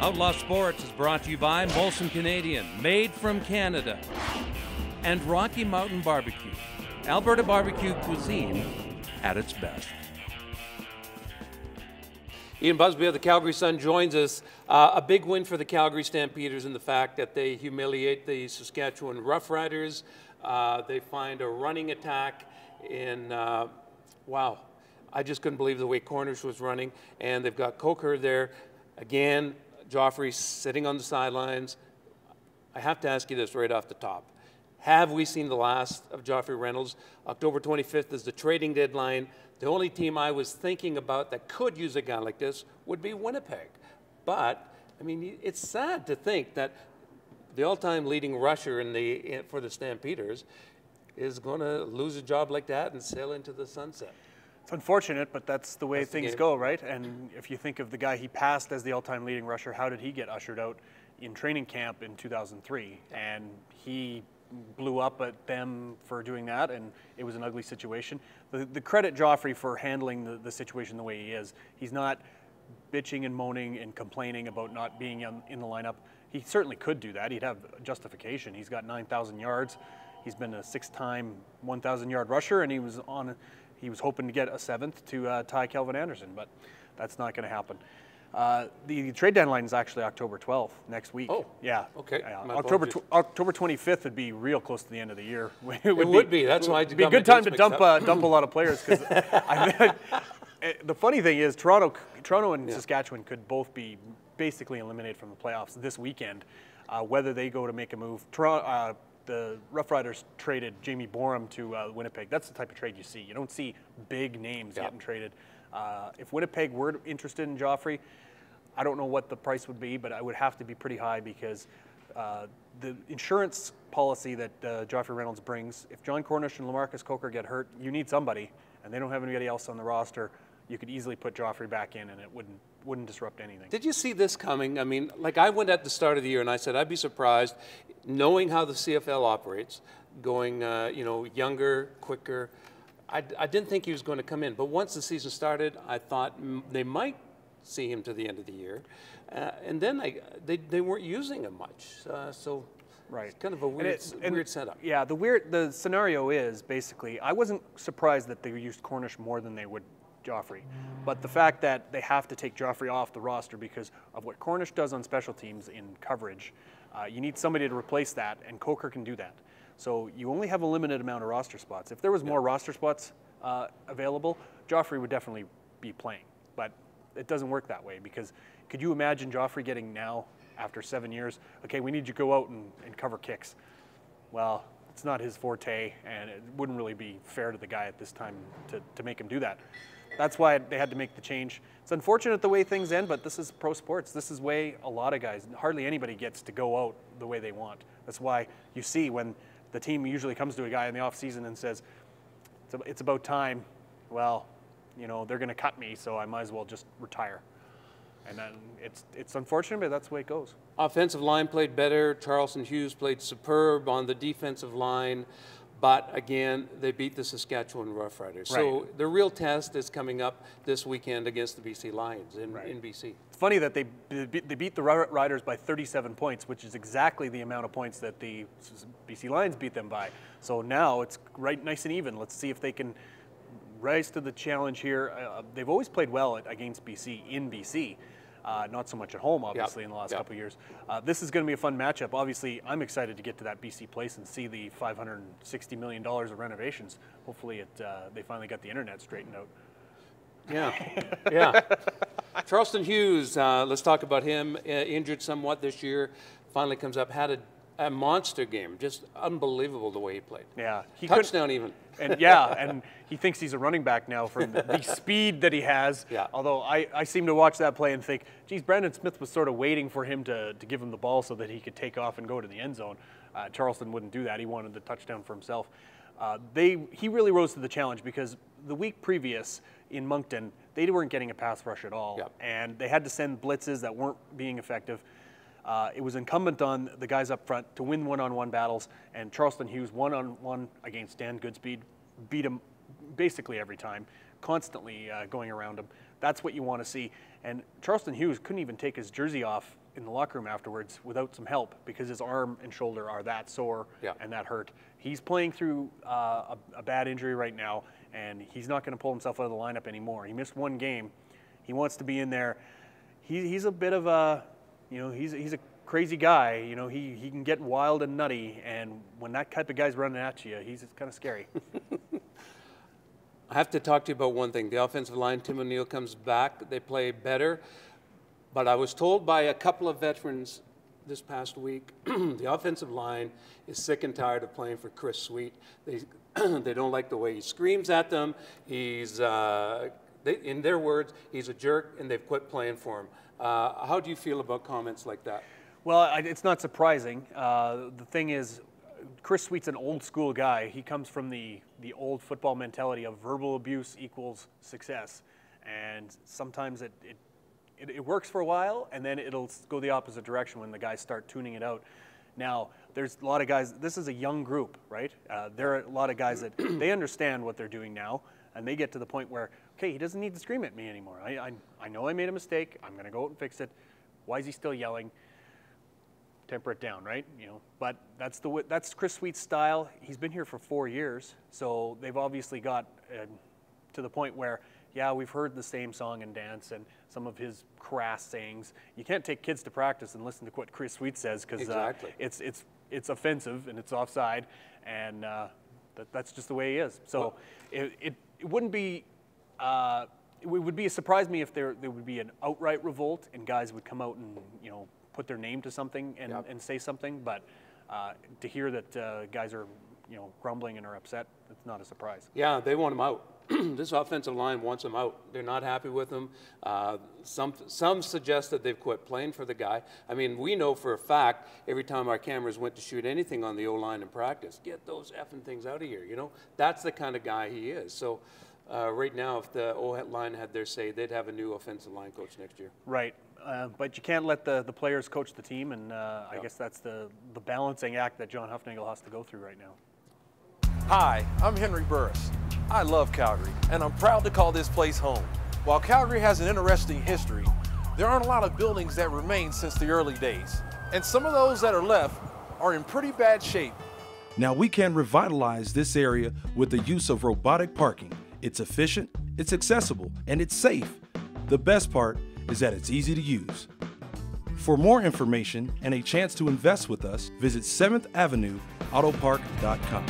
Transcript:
Outlaw Sports is brought to you by Molson Canadian, made from Canada, and Rocky Mountain Barbecue, Alberta barbecue cuisine at its best. Ian Busby of the Calgary Sun joins us. A big win for the Calgary Stampeders in the fact that they humiliate the Saskatchewan Roughriders. They find a running attack in, wow, I just couldn't believe the way Cornish was running. And they've got Coker there. Again, Joffrey sitting on the sidelines. I have to ask you this right off the top. Have we seen the last of Joffrey Reynolds? October 25th is the trading deadline. The only team I was thinking about that could use a guy like this would be Winnipeg. But, I mean, it's sad to think that the all-time leading rusher for the Stampeders is going to lose a job like that and sail into the sunset. It's unfortunate, but that's the way things go, right? And if you think of the guy he passed as the all-time leading rusher, how did he get ushered out in training camp in 2003? And he blew up at them for doing that, and it was an ugly situation. The credit Joffrey for handling the situation the way he is. He's not bitching and moaning and complaining about not being in the lineup. He certainly could do that. He'd have justification. He's got 9,000 yards. He's been a 6-time 1,000-yard rusher, and he was hoping to get a 7th to tie Kelvin Anderson, but that's not going to happen. The trade deadline is actually October 12th, next week. Oh, yeah. Okay. October 25th would be real close to the end of the year. It would be. That's why it'd be a good time to dump a lot of players. Because the funny thing is, Toronto and Saskatchewan could both be basically eliminated from the playoffs this weekend, whether they go to make a move. The Roughriders traded Jamie Borum to Winnipeg. That's the type of trade you see. You don't see big names getting traded. If Winnipeg were interested in Joffrey, I don't know what the price would be, but it would have to be pretty high because the insurance policy that Joffrey Reynolds brings, if John Cornish and LaMarcus Coker get hurt, you need somebody, and they don't have anybody else on the roster. You could easily put Joffrey back in, and it wouldn't disrupt anything. Did you see this coming? I mean, like I went at the start of the year and I said I'd be surprised, knowing how the CFL operates, going younger, quicker. I didn't think he was going to come in, but once the season started, I thought they might see him to the end of the year, and then they weren't using him much. So right, it's kind of a weird setup. Yeah, the scenario is basically I wasn't surprised that they used Cornish more than they would Joffrey, but the fact that they have to take Joffrey off the roster because of what Cornish does on special teams in coverage, you need somebody to replace that, and Coker can do that. So you only have a limited amount of roster spots. If there was more roster spots available, Joffrey would definitely be playing. But it doesn't work that way because could you imagine Joffrey getting now, after 7 years, okay, we need you to go out and cover kicks? Well, it's not his forte, and it wouldn't really be fair to the guy at this time to make him do that. That's why they had to make the change. It's unfortunate the way things end, but this is pro sports. This is way a lot of guys, hardly anybody gets to go out the way they want. That's why you see when the team usually comes to a guy in the offseason and says, it's about time. Well, they're going to cut me, so I might as well just retire. And then it's unfortunate, but that's the way it goes. Offensive line played better. Charleston Hughes played superb on the defensive line. But again, they beat the Saskatchewan Roughriders. Right. So the real test is coming up this weekend against the BC Lions in BC. It's funny that they beat the Riders by 37 points, which is exactly the amount of points that the BC Lions beat them by. So now it's right nice and even. Let's see if they can rise to the challenge here. They've always played well against BC in BC. Not so much at home, obviously, in the last couple of years. This is going to be a fun matchup. Obviously, I'm excited to get to that BC place and see the $560 million of renovations. Hopefully, they finally got the internet straightened out. Yeah. Charleston Hughes, let's talk about him. Injured somewhat this year, finally comes up, had a monster game. Just unbelievable the way he played. Yeah. Touchdown even. And he thinks he's a running back now from the speed that he has. Yeah. Although I seem to watch that play and think, geez, Brandon Smith was sort of waiting for him to give him the ball so that he could take off and go to the end zone. Charleston wouldn't do that. He wanted the touchdown for himself. He really rose to the challenge because the week previous in Moncton, they weren't getting a pass rush at all. Yep. And they had to send blitzes that weren't being effective. It was incumbent on the guys up front to win one-on-one battles, and Charleston Hughes one-on-one against Dan Goodspeed beat him basically every time, constantly going around him. That's what you want to see. And Charleston Hughes couldn't even take his jersey off in the locker room afterwards without some help because his arm and shoulder are that sore and that hurt. He's playing through a bad injury right now, and he's not going to pull himself out of the lineup anymore. He missed one game. He wants to be in there. He's a bit of a, he's a crazy guy. He can get wild and nutty, and when that type of guy's running at you, he's kind of scary. I have to talk to you about one thing. The offensive line, Tim O'Neill comes back. They play better. But I was told by a couple of veterans this past week, the offensive line is sick and tired of playing for Chris Sweet. They don't like the way he screams at them. He's, in their words, he's a jerk, and they've quit playing for him. How do you feel about comments like that? Well, it's not surprising. The thing is, Chris Sweet's an old school guy. He comes from the old football mentality of verbal abuse equals success. And sometimes it works for a while, and then it'll go the opposite direction when the guys start tuning it out. Now, there's a lot of guys, this is a young group, right? There are a lot of guys that they understand what they're doing now, and they get to the point where, okay, he doesn't need to scream at me anymore. I know I made a mistake. I'm going to go out and fix it. Why is he still yelling? Temper it down, right? But that's Chris Sweet's style. He's been here for 4 years, so they've obviously got to the point where, yeah, we've heard the same song and dance and some of his crass sayings. You can't take kids to practice and listen to what Chris Sweet says because it's offensive and it's offside, and that's just the way he is. So it wouldn't be. It would surprise me if there would be an outright revolt and guys would come out and put their name to something and say something. But to hear that guys are grumbling and are upset, it's not a surprise. Yeah, they want him out. This offensive line wants him out. They're not happy with him. Some suggest that they've quit playing for the guy. I mean, we know for a fact every time our cameras went to shoot anything on the O-line in practice, get those effing things out of here. That's the kind of guy he is. So right now, if the O-line had their say, they'd have a new offensive line coach next year. Right. But you can't let the players coach the team, and I guess that's the balancing act that John Hufnagel has to go through right now. Hi, I'm Henry Burris. I love Calgary, and I'm proud to call this place home. While Calgary has an interesting history, there aren't a lot of buildings that remain since the early days. And some of those that are left are in pretty bad shape. Now we can revitalize this area with the use of robotic parking. It's efficient, it's accessible, and it's safe. The best part is that it's easy to use. For more information and a chance to invest with us, visit 7th Avenue Autopark.com.